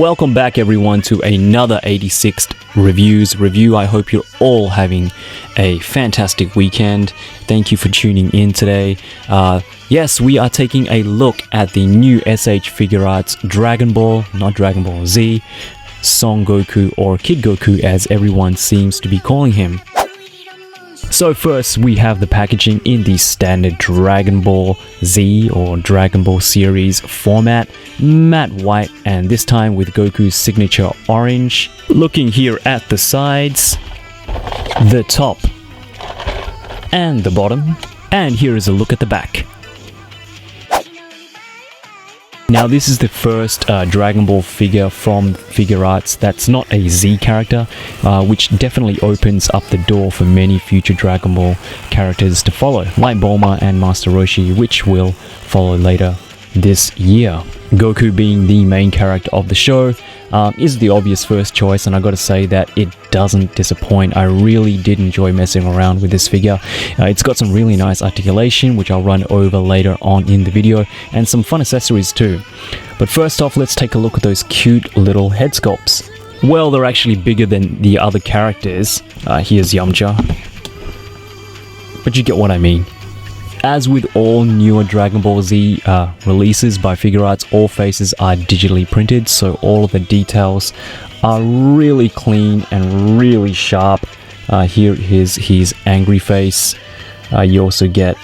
Welcome back everyone to another 86th review. I hope you're all having a fantastic weekend. Thank you for tuning in today. Yes, we are taking a look at the new S.H.Figuarts not Dragon Ball Z, Son Goku, or Kid Goku as everyone seems to be calling him. So first we have the packaging in the standard Dragon Ball Z or Dragon Ball series format, matte white, and this time with Goku's signature orange. Looking here at the sides, the top and the bottom, and here is a look at the back. Now this is the first Dragon Ball figure from Figuarts that's not a Z character, which definitely opens up the door for many future Dragon Ball characters to follow, like Bulma and Master Roshi, which will follow later this year. Goku, being the main character of the show, is the obvious first choice, and I gotta say that it doesn't disappoint. I really did enjoy messing around with this figure. It's got some really nice articulation, which I'll run over later on in the video, and some fun accessories too. But first off, let's take a look at those cute little head sculpts. Well, they're actually bigger than the other characters. Here's Yamcha, but you get what I mean. As with all newer Dragon Ball Z releases by Figuarts, all faces are digitally printed, so all of the details are really clean and really sharp. Here is his angry face. You also get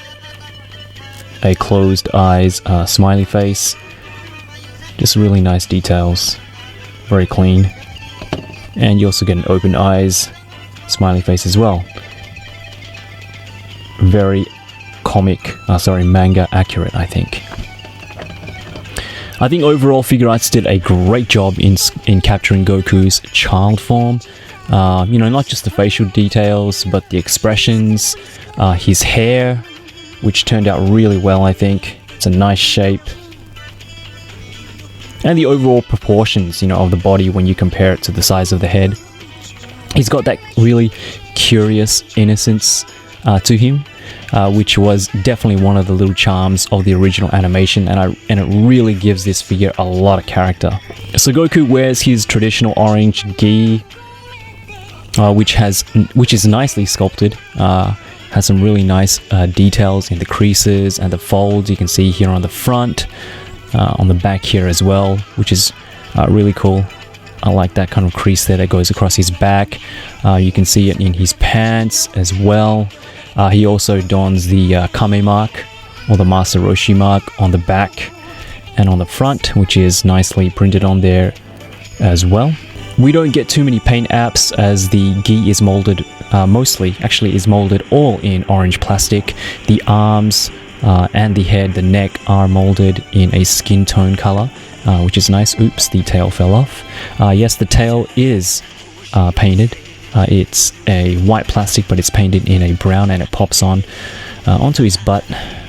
a closed eyes smiley face. Just really nice details, very clean. And you also get an open eyes smiley face as well. Very manga accurate, I think. I think overall Figuarts did a great job in capturing Goku's child form. Not just the facial details, but the expressions, his hair, which turned out really well, I think. It's a nice shape. And the overall proportions, of the body when you compare it to the size of the head. He's got that really curious innocence to him. Which was definitely one of the little charms of the original animation, and it really gives this figure a lot of character. So Goku wears his traditional orange gi, which is nicely sculpted. Has some really nice details in the creases and the folds. You can see here on the front, on the back here as well, which is really cool. I like that kind of crease there that goes across his back. You can see it in his pants as well. He also dons the Kame mark, or the Master Roshi mark, on the back and on the front, which is nicely printed on there as well. We don't get too many paint apps, as the gi is molded is molded all in orange plastic. The arms and the head, the neck, are molded in a skin tone color, which is nice. Oops, the tail fell off. Yes, the tail is painted. It's a white plastic, but it's painted in a brown, and it pops onto his butt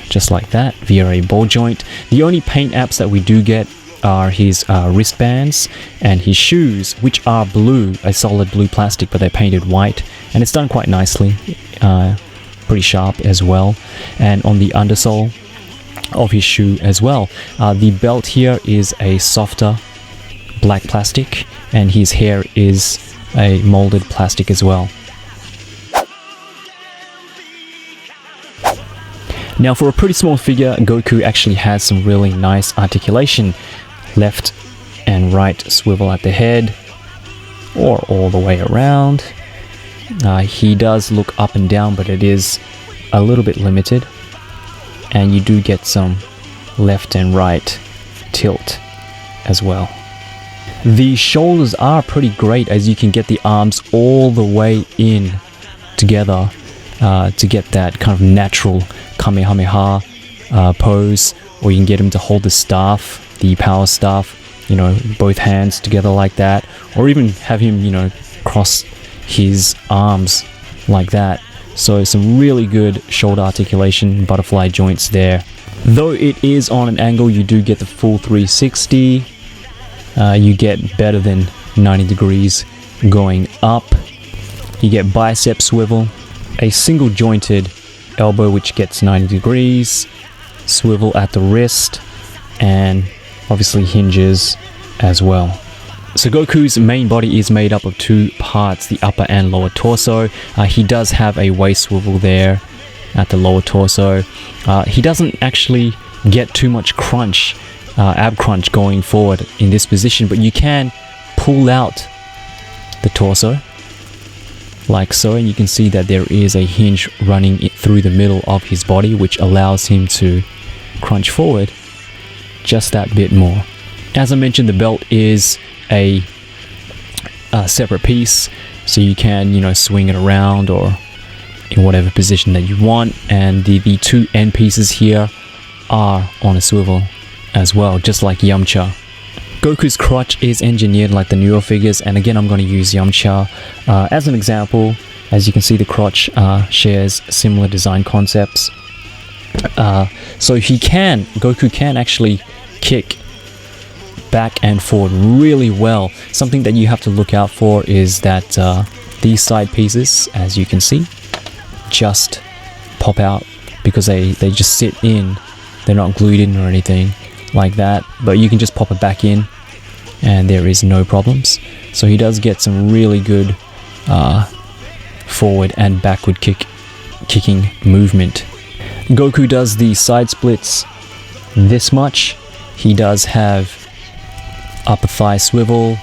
just like that via a ball joint. The only paint apps that we do get are his wristbands and his shoes, which are blue, a solid blue plastic, but they're painted white, and it's done quite nicely, pretty sharp as well. And on the undersole of his shoe as well, the belt here is a softer black plastic, and his hair is a molded plastic as well. Now, for a pretty small figure, Goku actually has some really nice articulation. Left and right swivel at the head, or all the way around. He does look up and down, but it is a little bit limited, and you do get some left and right tilt as well. The shoulders are pretty great, as you can get the arms all the way in together to get that kind of natural Kamehameha pose, or you can get him to hold the staff, the power staff, both hands together like that, or even have him, cross his arms like that. So some really good shoulder articulation, butterfly joints there. Though it is on an angle, you do get the full 360. You get better than 90 degrees going up. You get bicep swivel, a single jointed elbow which gets 90 degrees, swivel at the wrist, and obviously hinges as well. So Goku's main body is made up of two parts, the upper and lower torso. He does have a waist swivel there at the lower torso. He doesn't actually get too much crunch, ab crunch going forward in this position, but you can pull out the torso like so, and you can see that there is a hinge running through the middle of his body, which allows him to crunch forward just that bit more. As I mentioned, the belt is a separate piece, so you can, you know, swing it around or in whatever position that you want, and the two end pieces here are on a swivel as well, just like Yamcha. Goku's crotch is engineered like the newer figures, and again I'm going to use Yamcha as an example. As you can see, the crotch shares similar design concepts. So Goku can actually kick back and forward really well. Something that you have to look out for is that these side pieces, as you can see, just pop out because they just sit in. They're not glued in or anything like that, but you can just pop it back in and there is no problems. So he does get some really good forward and backward kicking movement. Goku does the side splits this much. He does have upper thigh swivel,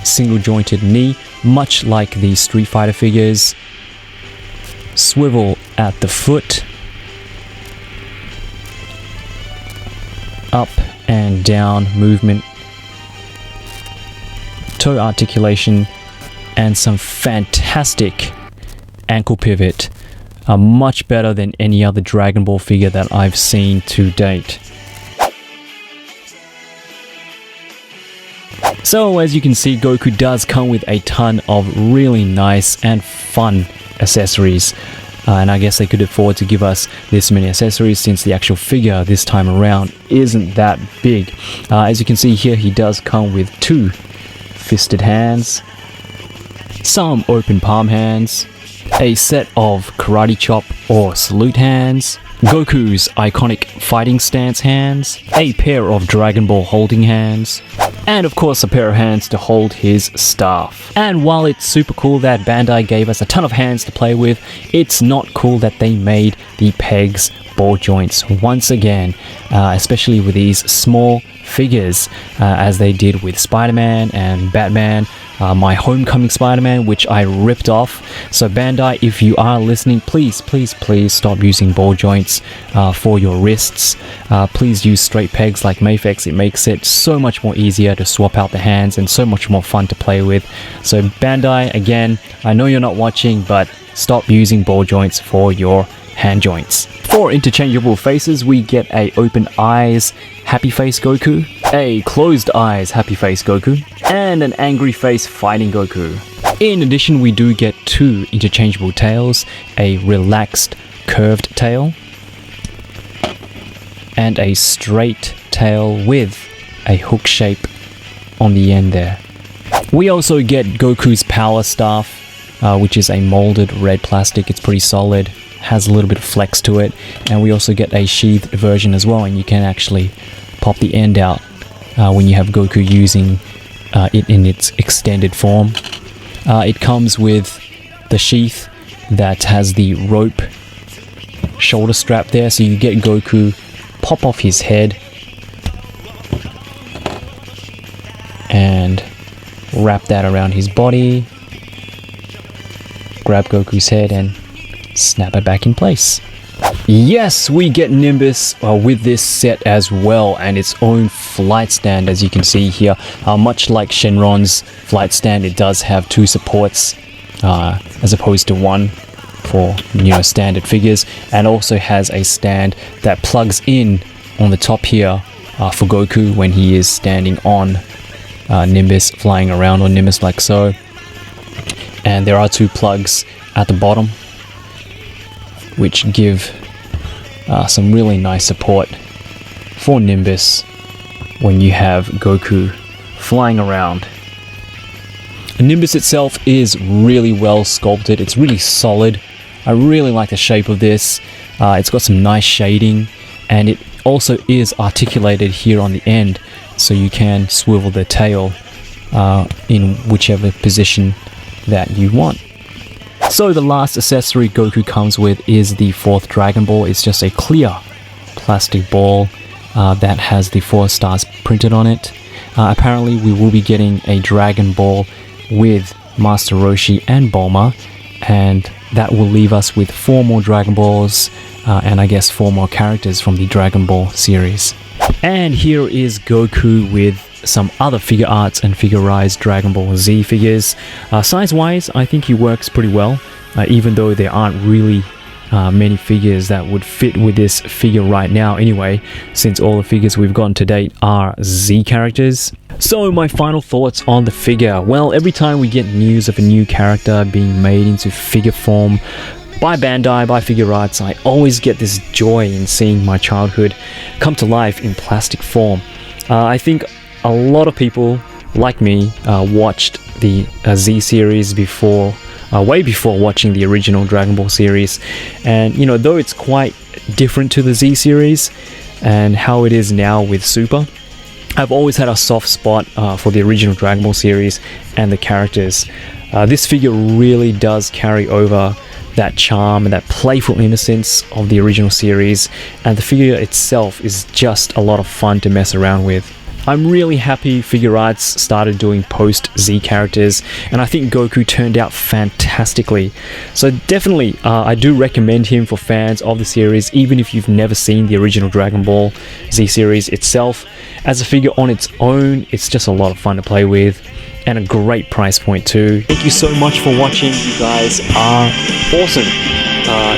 single jointed knee, much like the Street Fighter figures, swivel at the foot, up and down movement, toe articulation, and some fantastic ankle pivot, much better than any other Dragon Ball figure that I've seen to date. So as you can see, Goku does come with a ton of really nice and fun accessories. And I guess they could afford to give us this many accessories since the actual figure this time around isn't that big. As you can see here, he does come with two fisted hands, some open palm hands, a set of karate chop or salute hands, Goku's iconic fighting stance hands, a pair of Dragon Ball holding hands, and of course a pair of hands to hold his staff. And while it's super cool that Bandai gave us a ton of hands to play with, it's not cool that they made the pegs ball joints once again, especially with these small figures, as they did with Spider-Man and Batman, my Homecoming Spider-Man, which I ripped off. So Bandai, if you are listening, please stop using ball joints for your wrists. Please use straight pegs like Mafex. It makes it so much more easier to swap out the hands and so much more fun to play with. So Bandai, again, I know you're not watching, but stop using ball joints for your hand joints. For interchangeable faces, we get a open eyes happy face Goku, a closed eyes happy face Goku, and an angry face fighting Goku. In addition, we do get two interchangeable tails, a relaxed curved tail and a straight tail with a hook shape on the end there. We also get Goku's power staff, which is a molded red plastic. It's pretty solid, has a little bit of flex to it, and we also get a sheathed version as well, and you can actually pop the end out when you have Goku using it in its extended form. It comes with the sheath that has the rope shoulder strap there, so you get Goku pop off his head and wrap that around his body, grab Goku's head and snap it back in place. Yes, we get Nimbus with this set as well, and its own flight stand, as you can see here. Much like Shenron's flight stand, it does have two supports as opposed to one for, you know, standard figures, and also has a stand that plugs in on the top here for Goku when he is standing on Nimbus, flying around on Nimbus like so. And there are two plugs at the bottom which give some really nice support for Nimbus when you have Goku flying around. Nimbus itself is really well sculpted. It's really solid. I really like the shape of this. It's got some nice shading, and it also is articulated here on the end, so you can swivel the tail in whichever position that you want. So the last accessory Goku comes with is the fourth Dragon Ball. It's just a clear plastic ball that has the 4 stars printed on it. Apparently we will be getting a Dragon Ball with Master Roshi and Bulma, and that will leave us with 4 more Dragon Balls and I guess 4 more characters from the Dragon Ball series. And here is Goku with some other figure arts and figurized Dragon Ball Z figures. Size wise, I think he works pretty well, even though there aren't really many figures that would fit with this figure right now anyway, since all the figures we've gotten to date are Z characters. So my final thoughts on the figure. Well, every time we get news of a new character being made into figure form by Bandai, by Figuarts, I always get this joy in seeing my childhood come to life in plastic form. I think a lot of people like me watched the Z series before, way before watching the original Dragon Ball series, and you know, though it's quite different to the Z series and how it is now with Super, I've always had a soft spot for the original Dragon Ball series and the characters. This figure really does carry over that charm and that playful innocence of the original series, and the figure itself is just a lot of fun to mess around with. I'm really happy Figuarts started doing post-Z characters, and I think Goku turned out fantastically. So definitely, I do recommend him for fans of the series, even if you've never seen the original Dragon Ball Z series itself. As a figure on its own, it's just a lot of fun to play with, and a great price point too. Thank you so much for watching. You guys are awesome.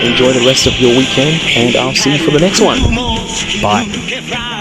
Enjoy the rest of your weekend, and I'll see you for the next one. Bye.